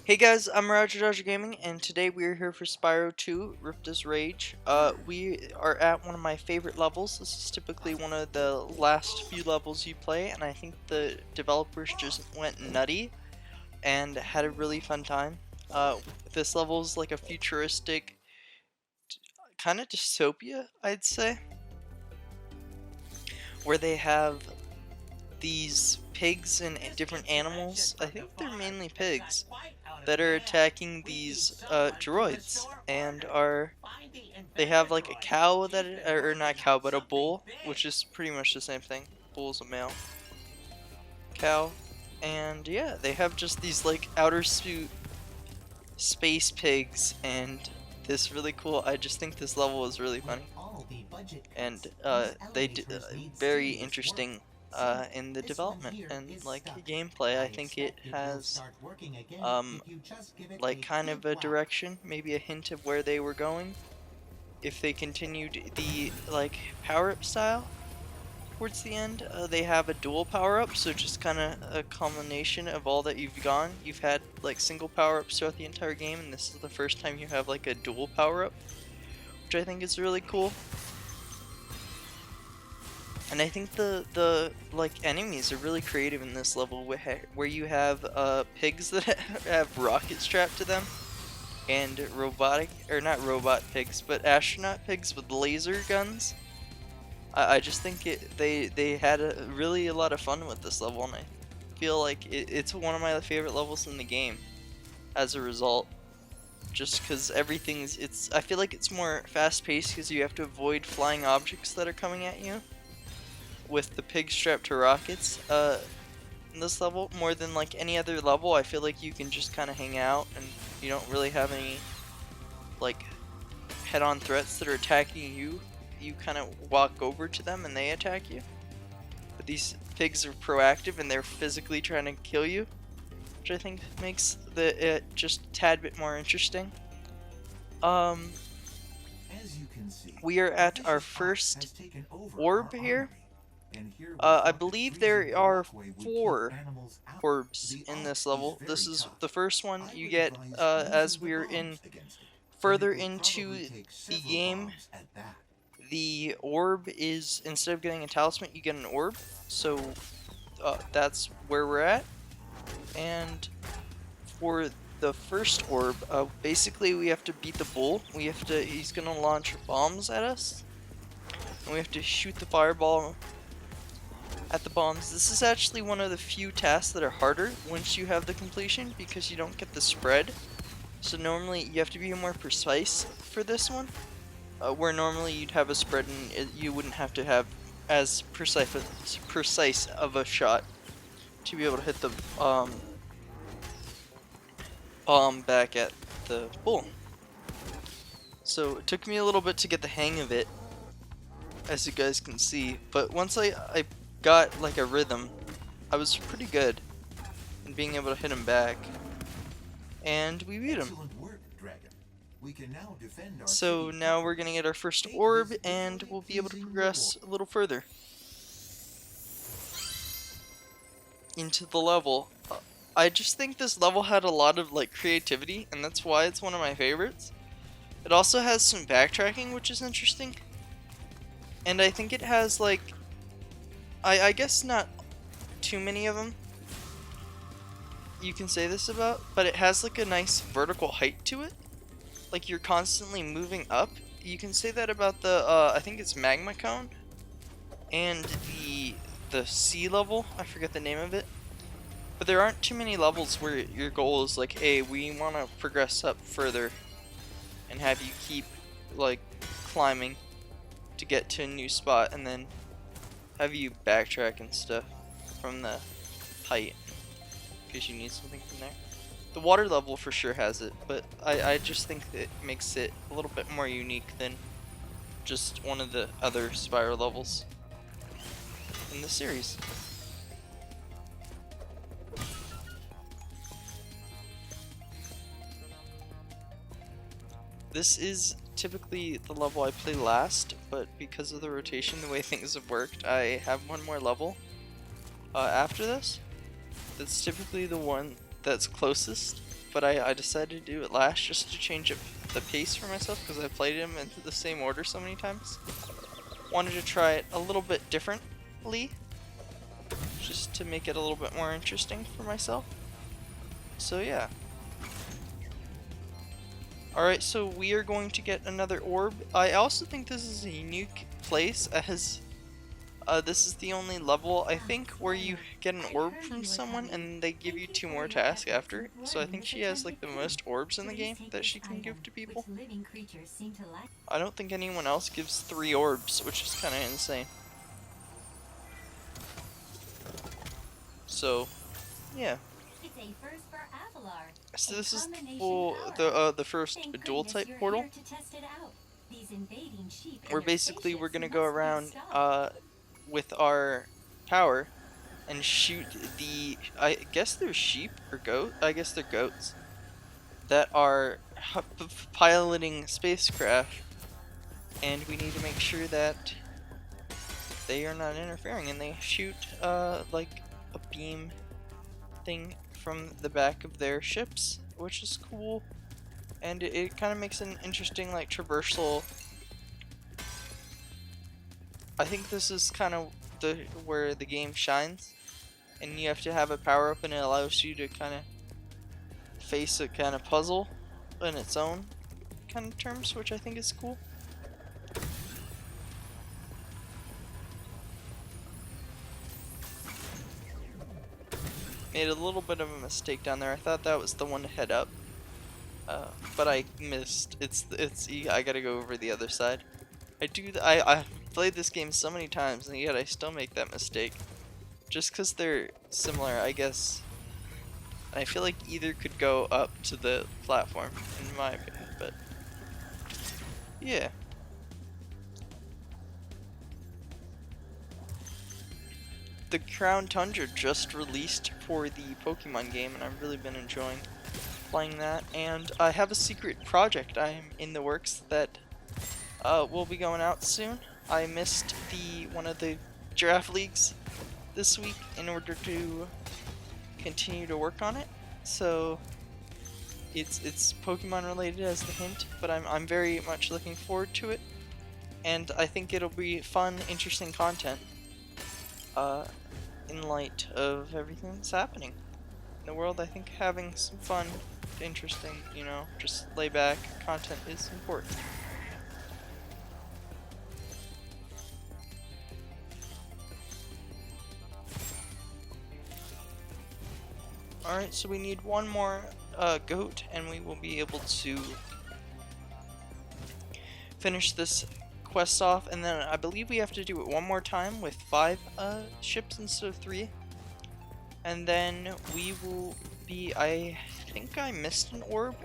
Hey guys, I'm Roger Gaming, and today we are here for Spyro 2, Ripto's Rage. We are at one of my favorite levels. This is typically one of the last few levels you play, and I think the developers just went nutty and had a really fun time. This level is like a futuristic, kind of dystopia, I'd say, where they have these pigs and different animals. I think they're mainly pigs that are attacking these droids, and they have like a cow that or not cow but a bull, which is pretty much the same thing. Bull's a male cow, and yeah, they have just these like outer suit space pigs, and this really cool. I just think this level is really funny, and they did very interesting in the development and like gameplay. I think it has um, like kind of a direction, maybe a hint of where they were going if they continued the like power-up style towards the end. They have a dual power-up, so just kind of a culmination of all that you've gone. You've had like single power-ups throughout the entire game, and this is the first time you have like a dual power-up, which I think is really cool. And I think the like enemies are really creative in this level, where you have pigs that have rockets strapped to them, and robotic, or not robot pigs, but astronaut pigs with laser guns. I just think they had really a lot of fun with this level, and I feel like it's one of my favorite levels in the game as a result. Just because I feel like it's more fast-paced because you have to avoid flying objects that are coming at you with the pig strapped to rockets. In this level, more than like any other level, I feel like you can just kind of hang out and you don't really have any like head-on threats that are attacking you. You kind of walk over to them and they attack you. But these pigs are proactive and they're physically trying to kill you, which I think makes it just a tad bit more interesting. We are at our first orb here. I believe there are 4 orbs in this level. This is the first one you get as we're in further into the game. The orb is, instead of getting a talisman, you get an orb. So that's where we're at. And for the first orb, basically we have to beat the bull. He's gonna launch bombs at us, and we have to shoot the fireball at the bombs. This is actually one of the few tasks that are harder once you have the completion, because you don't get the spread. So normally you have to be more precise for this one, where normally you'd have a spread and you wouldn't have to have as precise of a shot to be able to hit the bomb back at the bull. So it took me a little bit to get the hang of it, as you guys can see, but once I got like a rhythm, I was pretty good in being able to hit him back, and we beat him. So now we're gonna get our first orb, and we'll be able to progress a little further into the level. I just think this level had a lot of like creativity, and that's why it's one of my favorites. It also has some backtracking, which is interesting, and I think it has like, I guess not too many of them you can say this about, but it has like a nice vertical height to it. Like you're constantly moving up. You can say that about the I think it's magma cone and the sea level. I forget the name of it. But there aren't too many levels where your goal is like, hey, we want to progress up further and have you keep like climbing to get to a new spot, and then have you backtrack and stuff from the height because you need something from there. The water level for sure has it, but I just think that it makes it a little bit more unique than just one of the other Spyro levels in the series. This is typically the level I play last, but because of the rotation, the way things have worked, I have one more level after this. That's typically the one that's closest but I decided to do it last just to change up the pace for myself because I played him in the same order so many times. Wanted to try it a little bit differently, just to make it a little bit more interesting for myself. So yeah. Alright, so we are going to get another orb. I also think this is a unique place as this is the only level, I think, where you get an orb from someone and they give you 2 more tasks after. So I think she has like the most orbs in the game that she can give to people. I don't think anyone else gives 3 orbs, which is kind of insane. So, yeah. So this is the first dual type portal, where basically we're gonna go around with our power and shoot the, I guess they're sheep or goat, I guess they're goats, that are piloting spacecraft, and we need to make sure that they are not interfering, and they shoot like a beam thing from the back of their ships, which is cool, and it kind of makes an interesting like traversal. I think this is kind of where the game shines, and you have to have a power up, and it allows you to kind of face a kind of puzzle in its own kind of terms, which I think is cool. Made a little bit of a mistake down there. I thought that was the one to head up, but I missed. I gotta go over the other side. I played this game so many times, and yet I still make that mistake. Just because they're similar, I guess. And I feel like either could go up to the platform, in my opinion, but yeah. The Crown Tundra just released for the Pokemon game, and I've really been enjoying playing that. And I have a secret project I'm in the works that will be going out soon. I missed one of the draft leagues this week in order to continue to work on it. So it's Pokemon related as the hint, but I'm very much looking forward to it, and I think it'll be fun, interesting content. In light of everything that's happening in the world, I think having some fun, interesting, just lay back content is important. Alright, so we need one more goat, and we will be able to finish this quest off, and then I believe we have to do it one more time with 5 ships instead of 3, and then we will be, I think I missed an orb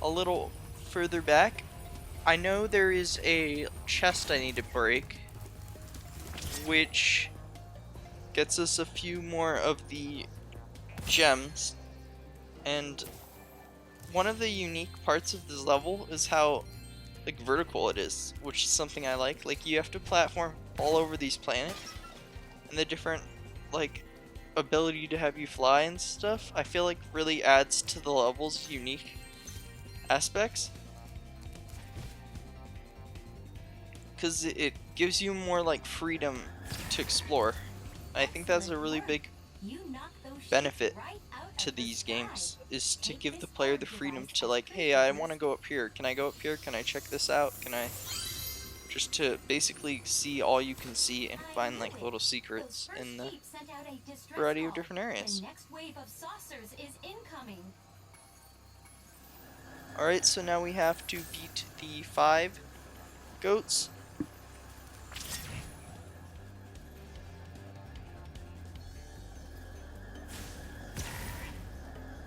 a little further back. I know there is a chest I need to break, which gets us a few more of the gems, and one of the unique parts of this level is how like vertical it is, which is something I like. Like, you have to platform all over these planets, and the different like ability to have you fly and stuff, I feel like really adds to the level's unique aspects, because it gives you more like freedom to explore. I think that's a really big benefit to these games, is to give the player the freedom to like, hey, I want to go up here, can I go up here, can I check this out, can I, just to basically see all you can see and find like little secrets in the variety of different areas. Alright, so now we have to beat the 5 goats.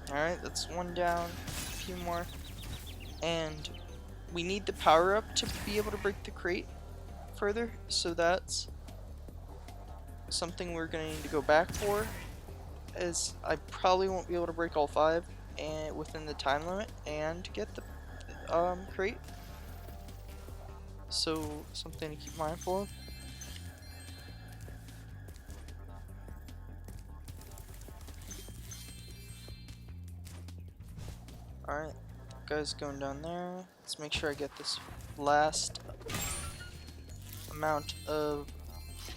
Alright, that's one down, a few more, and we need the power up to be able to break the crate further, so that's something we're going to need to go back for, as I probably won't be able to break all 5 and within the time limit and get the crate, so something to keep mindful of. Alright, guys, going down there. Let's make sure I get this last amount of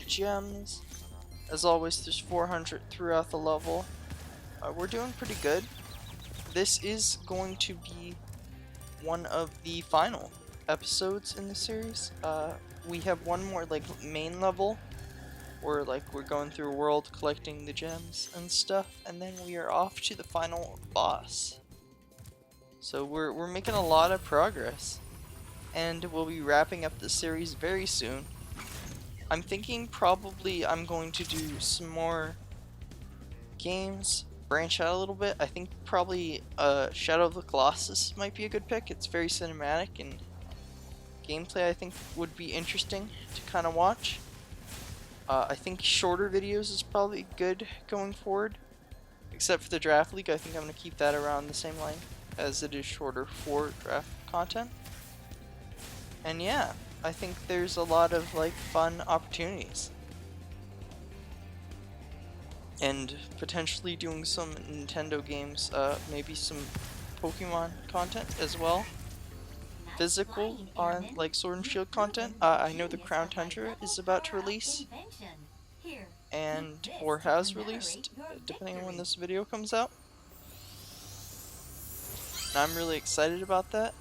gems. As always, there's 400 throughout the level. We're doing pretty good. This is going to be one of the final episodes in the series. We have one more like main level where like we're going through a world collecting the gems and stuff, and then we are off to the final boss. So we're making a lot of progress, and we'll be wrapping up the series very soon. I'm thinking probably I'm going to do some more games, branch out a little bit. I think probably Shadow of the Colossus might be a good pick. It's very cinematic, and gameplay I think would be interesting to kind of watch. I think shorter videos is probably good going forward, except for the draft league. I think I'm going to keep that around the same length as it is shorter for draft content. And yeah, I think there's a lot of like fun opportunities, and potentially doing some Nintendo games, maybe some Pokemon content as well. Physical on like Sword and Shield content. I know the Crown Tundra is about to release, and or has released, depending on when this video comes out. And I'm really excited about that.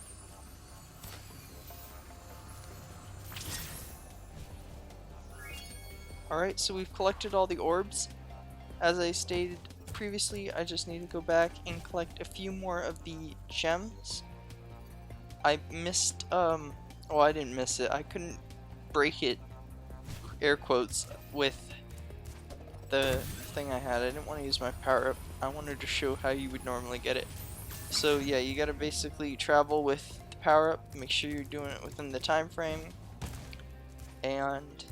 Alright, so we've collected all the orbs. As I stated previously, I just need to go back and collect a few more of the gems. I missed, well, I didn't miss it. I couldn't break it, air quotes, with the thing I had. I didn't want to use my power-up. I wanted to show how you would normally get it. So yeah, you gotta basically travel with the power-up, make sure you're doing it within the time frame, and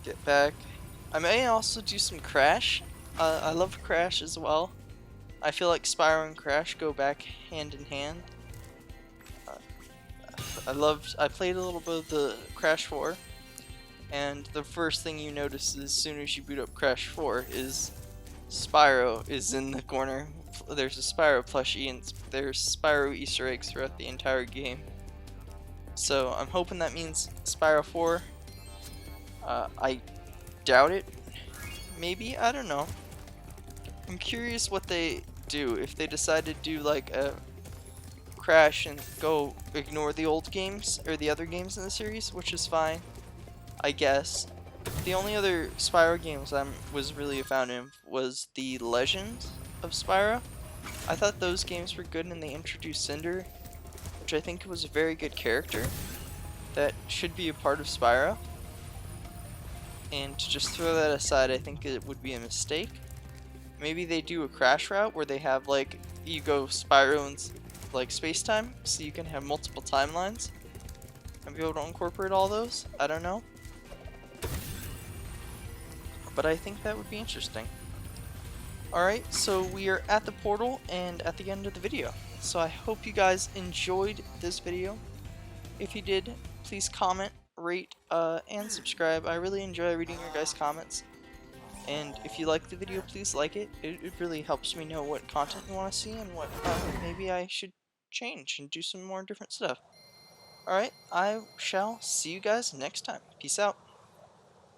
get back. I may also do some Crash. I love Crash as well. I feel like Spyro and Crash go back hand in hand. I played a little bit of the Crash 4, and the first thing you notice as soon as you boot up Crash 4 is Spyro is in the corner. There's a Spyro plushie, and there's Spyro Easter eggs throughout the entire game. So I'm hoping that means Spyro 4. I doubt it. Maybe, I don't know. I'm curious what they do. If they decide to do like a Crash and go ignore the old games or the other games in the series, which is fine, I guess. The only other Spyro games I was really a fan of was the Legend of Spyro. I thought those games were good, and they introduced Cinder, which I think was a very good character that should be a part of Spyro. And to just throw that aside, I think it would be a mistake. Maybe they do a Crash route where they have like, you go Spyro and like space-time, so you can have multiple timelines and be able to incorporate all those. I don't know, but I think that would be interesting. Alright, so we are at the portal and at the end of the video. So I hope you guys enjoyed this video. If you did, please comment, rate, and subscribe. I really enjoy reading your guys' comments. And if you like the video, please like it. It really helps me know what content you want to see and what maybe I should change and do some more different stuff. Alright, I shall see you guys next time. Peace out.